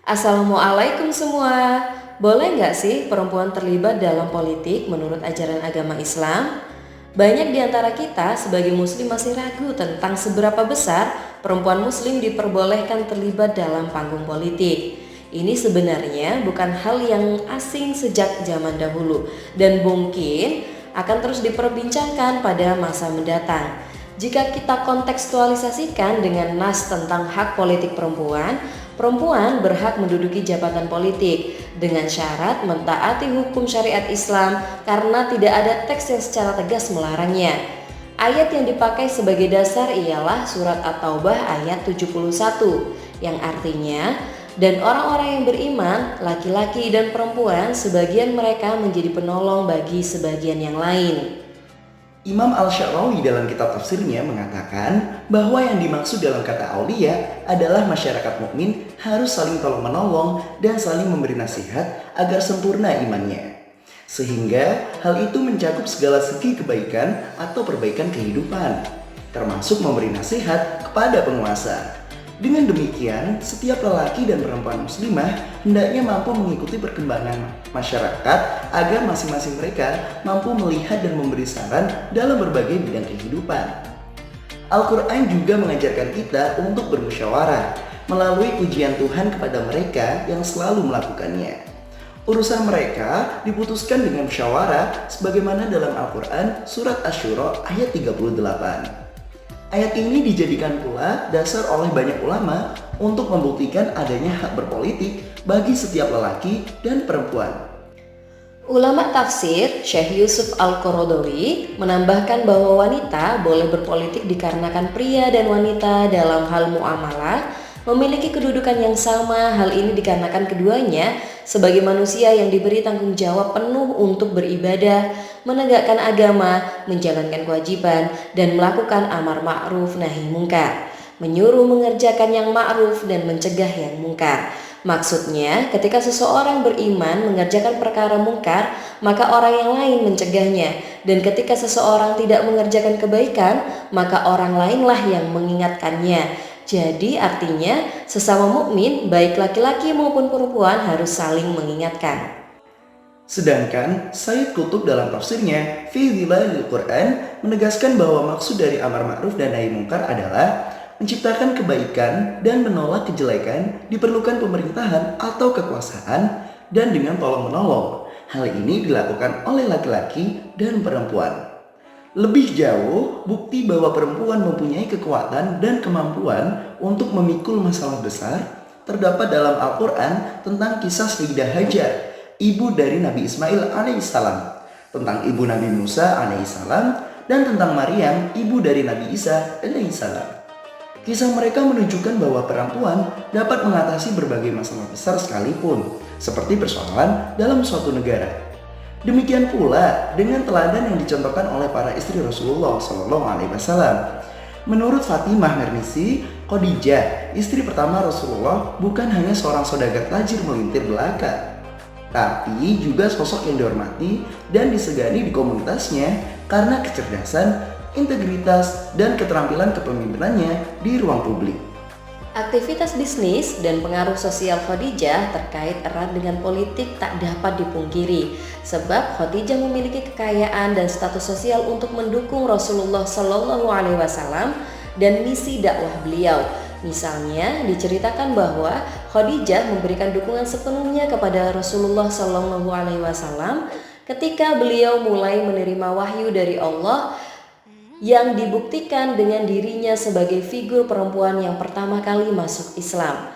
Assalamualaikum semua. Boleh nggak sih perempuan terlibat dalam politik menurut ajaran agama Islam? Banyak di antara kita sebagai muslim masih ragu tentang seberapa besar perempuan muslim diperbolehkan terlibat dalam panggung politik. Ini sebenarnya bukan hal yang asing sejak zaman dahulu dan mungkin akan terus diperbincangkan pada masa mendatang. Jika kita kontekstualisasikan dengan nas tentang hak politik perempuan, perempuan berhak menduduki jabatan politik dengan syarat mentaati hukum syariat Islam karena tidak ada teks yang secara tegas melarangnya. Ayat yang dipakai sebagai dasar ialah surat At-Taubah ayat 71 yang artinya, dan orang-orang yang beriman, laki-laki dan perempuan, sebagian mereka menjadi penolong bagi sebagian yang lain. Imam Al-Syarawi dalam kitab tafsirnya mengatakan bahwa yang dimaksud dalam kata aulia adalah masyarakat mukmin harus saling tolong-menolong dan saling memberi nasihat agar sempurna imannya. Sehingga hal itu mencakup segala segi kebaikan atau perbaikan kehidupan, termasuk memberi nasihat kepada penguasa. Dengan demikian, setiap lelaki dan perempuan muslimah hendaknya mampu mengikuti perkembangan masyarakat agar masing-masing mereka mampu melihat dan memberi saran dalam berbagai bidang kehidupan. Al-Quran juga mengajarkan kita untuk bermusyawarah melalui pujian Tuhan kepada mereka yang selalu melakukannya. Urusan mereka diputuskan dengan musyawarah sebagaimana dalam Al-Quran surat Asy-Syura ayat 38. Ayat ini dijadikan pula dasar oleh banyak ulama untuk membuktikan adanya hak berpolitik bagi setiap lelaki dan perempuan. Ulama tafsir Syekh Yusuf Al-Qaradawi menambahkan bahwa wanita boleh berpolitik dikarenakan pria dan wanita dalam hal muamalah memiliki kedudukan yang sama. Hal ini dikarenakan keduanya sebagai manusia yang diberi tanggung jawab penuh untuk beribadah, menegakkan agama, menjalankan kewajiban, dan melakukan amar ma'ruf nahi mungkar, menyuruh mengerjakan yang ma'ruf dan mencegah yang mungkar. Maksudnya, ketika seseorang beriman mengerjakan perkara mungkar, maka orang yang lain mencegahnya. Dan ketika seseorang tidak mengerjakan kebaikan, maka orang lainlah yang mengingatkannya. Jadi artinya sesama mukmin baik laki-laki maupun perempuan harus saling mengingatkan. Sedangkan Sayyid Qutb dalam tafsirnya Fi Dhilalil Quran menegaskan bahwa maksud dari amar ma'ruf dan nahi mungkar adalah menciptakan kebaikan dan menolak kejelekan diperlukan pemerintahan atau kekuasaan dan dengan tolong-menolong. Hal ini dilakukan oleh laki-laki dan perempuan. Lebih jauh, bukti bahwa perempuan mempunyai kekuatan dan kemampuan untuk memikul masalah besar terdapat dalam Al-Quran tentang kisah Sayyidah Hajar, ibu dari Nabi Ismail alaihissalam, tentang ibu Nabi Musa alaihissalam, dan tentang Maryam, ibu dari Nabi Isa alaihissalam. Kisah mereka menunjukkan bahwa perempuan dapat mengatasi berbagai masalah besar sekalipun, seperti persoalan dalam suatu negara. Demikian pula dengan teladan yang dicontohkan oleh para istri Rasulullah SAW. Menurut Fatimah Mernisi, Khadijah, istri pertama Rasulullah, bukan hanya seorang saudagar tajir melintir belaka, tapi juga sosok yang dihormati dan disegani di komunitasnya karena kecerdasan, integritas, dan keterampilan kepemimpinannya di ruang publik. Aktivitas bisnis dan pengaruh sosial Khadijah terkait erat dengan politik tak dapat dipungkiri, sebab Khadijah memiliki kekayaan dan status sosial untuk mendukung Rasulullah Shallallahu Alaihi Wasallam dan misi dakwah beliau. Misalnya diceritakan bahwa Khadijah memberikan dukungan sepenuhnya kepada Rasulullah Shallallahu Alaihi Wasallam ketika beliau mulai menerima wahyu dari Allah, yang dibuktikan dengan dirinya sebagai figur perempuan yang pertama kali masuk Islam.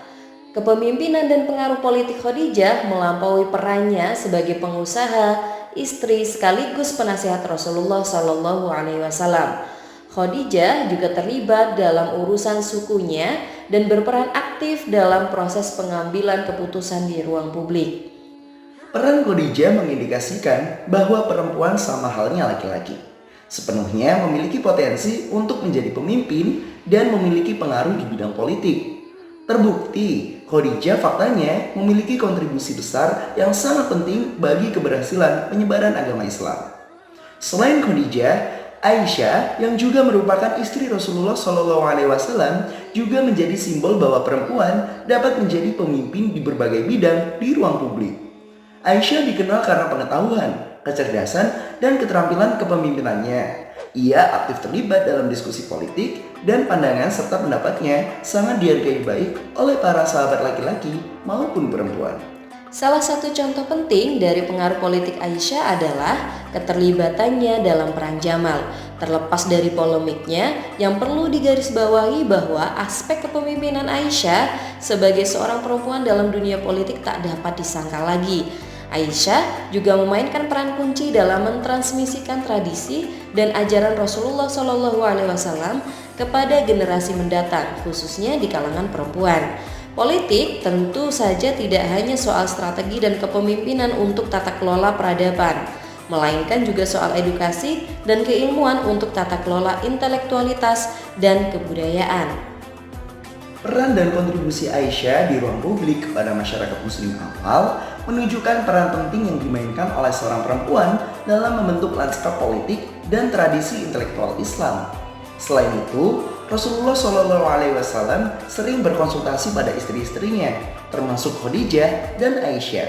Kepemimpinan dan pengaruh politik Khadijah melampaui perannya sebagai pengusaha, istri sekaligus penasihat Rasulullah Shallallahu Alaihi Wasallam. Khadijah juga terlibat dalam urusan sukunya dan berperan aktif dalam proses pengambilan keputusan di ruang publik. Peran Khadijah mengindikasikan bahwa perempuan sama halnya laki-laki, sepenuhnya memiliki potensi untuk menjadi pemimpin dan memiliki pengaruh di bidang politik. Terbukti, Khadijah faktanya memiliki kontribusi besar yang sangat penting bagi keberhasilan penyebaran agama Islam. Selain Khadijah, Aisyah yang juga merupakan istri Rasulullah SAW juga menjadi simbol bahwa perempuan dapat menjadi pemimpin di berbagai bidang di ruang publik. Aisyah dikenal karena pengetahuan, kecerdasan, dan keterampilan kepemimpinannya. Ia aktif terlibat dalam diskusi politik dan pandangan serta pendapatnya sangat dihargai baik oleh para sahabat laki-laki maupun perempuan. Salah satu contoh penting dari pengaruh politik Aisyah adalah keterlibatannya dalam Perang Jamal. Terlepas dari polemiknya, yang perlu digarisbawahi bahwa aspek kepemimpinan Aisyah sebagai seorang perempuan dalam dunia politik tak dapat disangkal lagi. Aisyah juga memainkan peran kunci dalam mentransmisikan tradisi dan ajaran Rasulullah SAW kepada generasi mendatang, khususnya di kalangan perempuan. Politik tentu saja tidak hanya soal strategi dan kepemimpinan untuk tata kelola peradaban, melainkan juga soal edukasi dan keilmuan untuk tata kelola intelektualitas dan kebudayaan. Peran dan kontribusi Aisyah di ruang publik kepada masyarakat muslim awal menunjukkan peran penting yang dimainkan oleh seorang perempuan dalam membentuk lanskap politik dan tradisi intelektual Islam. Selain itu, Rasulullah SAW sering berkonsultasi pada istri-istrinya, termasuk Khadijah dan Aisyah.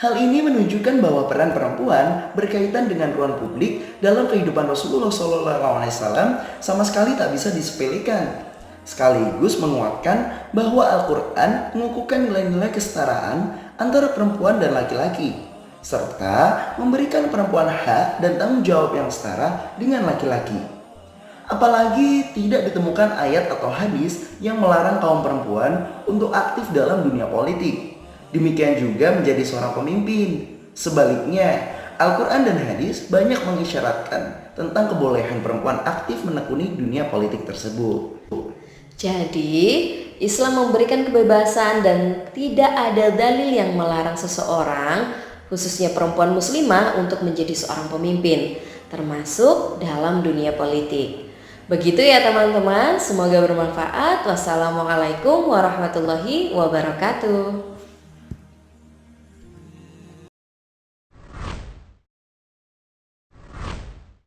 Hal ini menunjukkan bahwa peran perempuan berkaitan dengan ruang publik dalam kehidupan Rasulullah SAW sama sekali tak bisa disepelekan. Sekaligus menguatkan bahwa Al-Quran mengukuhkan nilai-nilai kesetaraan antara perempuan dan laki-laki, serta memberikan perempuan hak dan tanggung jawab yang setara dengan laki-laki. Apalagi tidak ditemukan ayat atau hadis yang melarang kaum perempuan untuk aktif dalam dunia politik. Demikian juga menjadi seorang pemimpin. Sebaliknya, Al-Quran dan hadis banyak mengisyaratkan tentang kebolehan perempuan aktif menekuni dunia politik tersebut. Jadi, Islam memberikan kebebasan dan tidak ada dalil yang melarang seseorang, khususnya perempuan muslimah, untuk menjadi seorang pemimpin, termasuk dalam dunia politik. Begitu ya teman-teman, semoga bermanfaat. Wassalamualaikum warahmatullahi wabarakatuh.